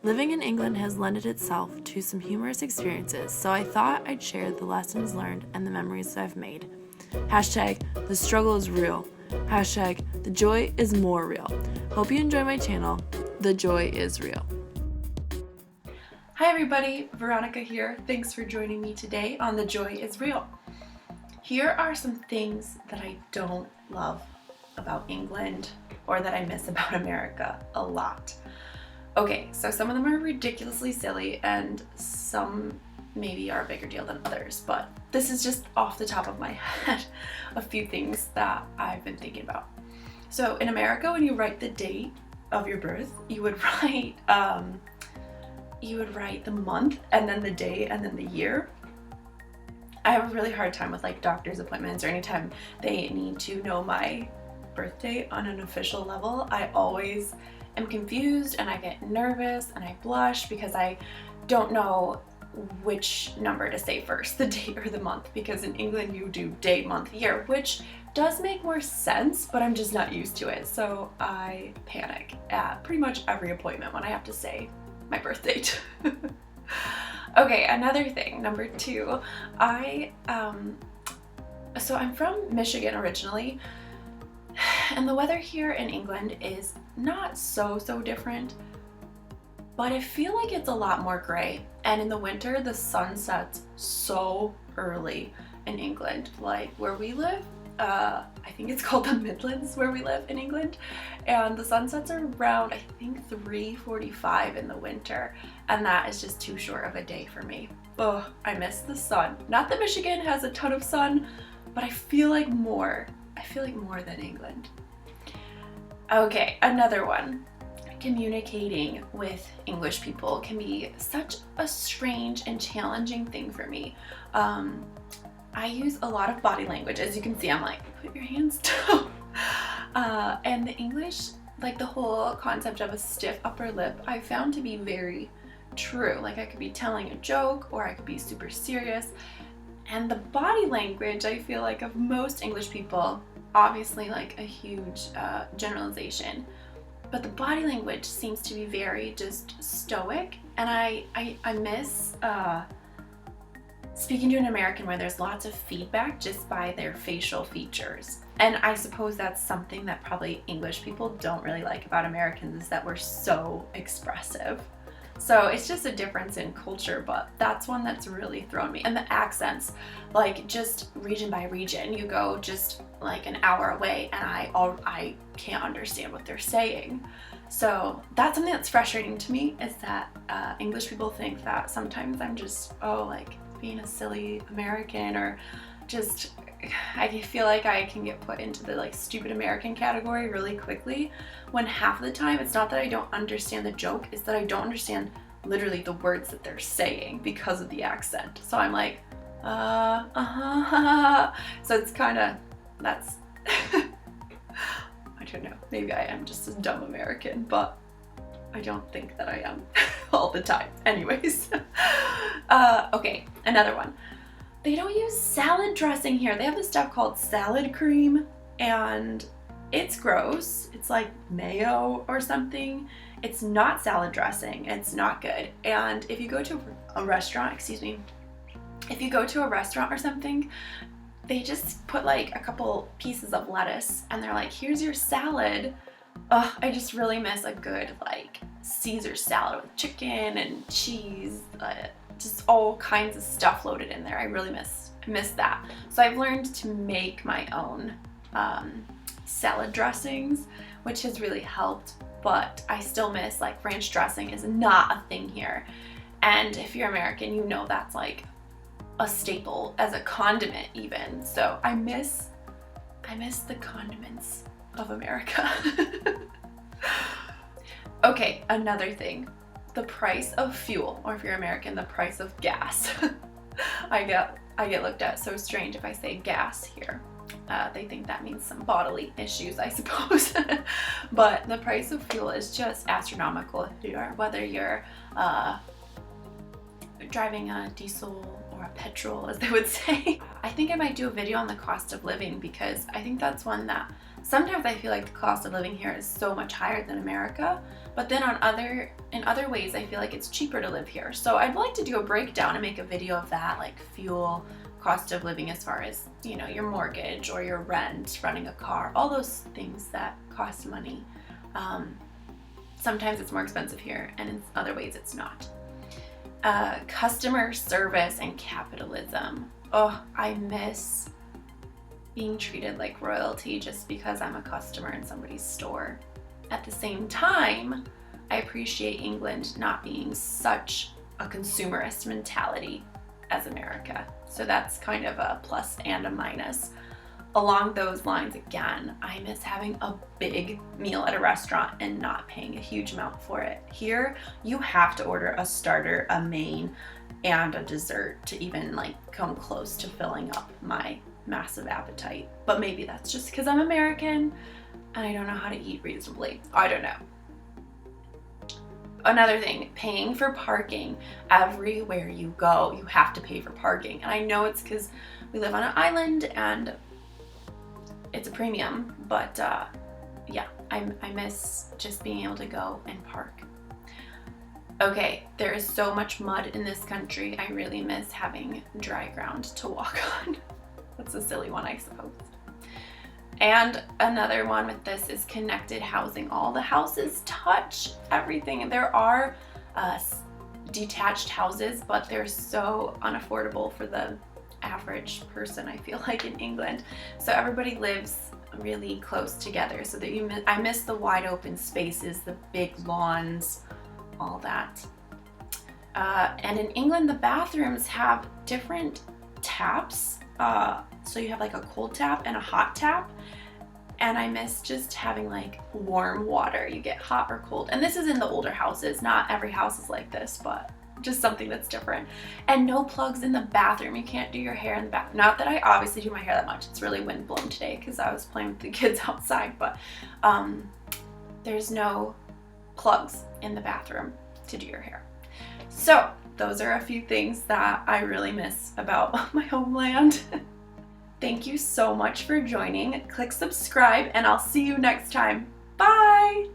Living in England has lended itself to some humorous experiences, so I thought I'd share the lessons learned and the memories that I've made. Hashtag, the struggle is real. Hashtag, the joy is more real. Hope you enjoy my channel. The joy is real. Hi everybody, Veronica here. Thanks for joining me today on The Joy is Real. Here are some things that I don't love about England or that I miss about America a lot. Okay, so some of them are ridiculously silly and some maybe are a bigger deal than others, but this is just off the top of my head a few things that I've been thinking about. So in America, when you write the date of your birth, you would write the month and then the day and then the year. I have a really hard time with like doctor's appointments or anytime they need to know my birthday on an official level. I always am confused and I get nervous and I blush because I don't know which number to say first, the date or the month, because in England you do day, month, year, which does make more sense, but I'm just not used to it. So I panic at pretty much every appointment when I have to say my birth date. Okay, another thing, number two, so I'm from Michigan originally, and the weather here in England is not so different, but I feel like it's a lot more gray, and in the winter the sun sets so early in England. Like where we live, I think it's called the Midlands where we live in England, and the sun sets are around I think 3:45 in the winter, and that is just too short of a day for me. Oh, I miss the sun. Not that Michigan has a ton of sun, but I feel like more than England. Okay, another one. Communicating with English people can be such a strange and challenging thing for me. I use a lot of body language. As you can see, I'm like, put your hands down. And the English, like the whole concept of a stiff upper lip, I found to be very true. Like I could be telling a joke or I could be super serious. And the body language, I feel like, of most English people, obviously like a huge generalization, but the body language seems to be very just stoic, and I miss speaking to an American where there's lots of feedback just by their facial features. And I suppose that's something that probably English people don't really like about Americans, is that we're so expressive. So it's just a difference in culture, but that's one that's really thrown me. And the accents, like just region by region, you go just like an hour away and I can't understand what they're saying. So that's something that's frustrating to me, is that English people think that sometimes I'm just, like being a silly American, or just, I feel like I can get put into the like stupid American category really quickly, when half of the time it's not that I don't understand the joke, it's that I don't understand literally the words that they're saying because of the accent. So I'm like, so it's kind of, that's, I don't know, maybe I am just a dumb American, but I don't think that I am all the time. Anyways, okay, another one. They don't use salad dressing here. They have this stuff called salad cream, and it's gross. It's like mayo or something. It's not salad dressing. It's not good. And if you go to a restaurant, if you go to a restaurant or something, they just put like a couple pieces of lettuce and they're like, here's your salad. I just really miss a good like Caesar salad with chicken and cheese, just all kinds of stuff loaded in there. I really miss that. So I've learned to make my own salad dressings, which has really helped, but I still miss, like, ranch dressing is not a thing here. And if you're American, you know that's like a staple as a condiment even. So I miss the condiments of America. Okay, another thing. The price of fuel, or if you're American, the price of gas. I get looked at so strange if I say gas here. They think that means some bodily issues, I suppose. But the price of fuel is just astronomical whether you're driving a diesel or a petrol, as they would say. I think I might do a video on the cost of living, because I think that's one that Sometimes I feel like the cost of living here is so much higher than America, but then in other ways I feel like it's cheaper to live here. So I'd like to do a breakdown and make a video of that, like fuel, cost of living as far as, you know, your mortgage or your rent, running a car, all those things that cost money. Sometimes it's more expensive here, and in other ways it's not. Customer service and capitalism. Oh, I miss being treated like royalty just because I'm a customer in somebody's store. At the same time, I appreciate England not being such a consumerist mentality as America. So that's kind of a plus and a minus. Along those lines, again, I miss having a big meal at a restaurant and not paying a huge amount for it. Here, you have to order a starter, a main, and a dessert to even like come close to filling up my massive appetite. But maybe that's just because I'm American and I don't know how to eat reasonably. I don't know. Another thing, paying for parking. Everywhere you go, you have to pay for parking. And I know it's because we live on an island and it's a premium, but yeah, I miss just being able to go and park. Okay, there is so much mud in this country. I really miss having dry ground to walk on. That's a silly one, I suppose. And another one with this is connected housing. All the houses touch everything. There are detached houses, but they're so unaffordable for the average person, I feel like, in England. So everybody lives really close together, so that I miss the wide open spaces, the big lawns, all that. And in England, the bathrooms have different taps. So you have like a cold tap and a hot tap. And I miss just having like warm water. You get hot or cold. And this is in the older houses. Not every house is like this, but just something that's different. And no plugs in the bathroom. You can't do your hair in the bathroom. Not that I obviously do my hair that much. It's really windblown today because I was playing with the kids outside, but there's no plugs in the bathroom to do your hair. So those are a few things that I really miss about my homeland. Thank you so much for joining. Click subscribe and I'll see you next time. Bye!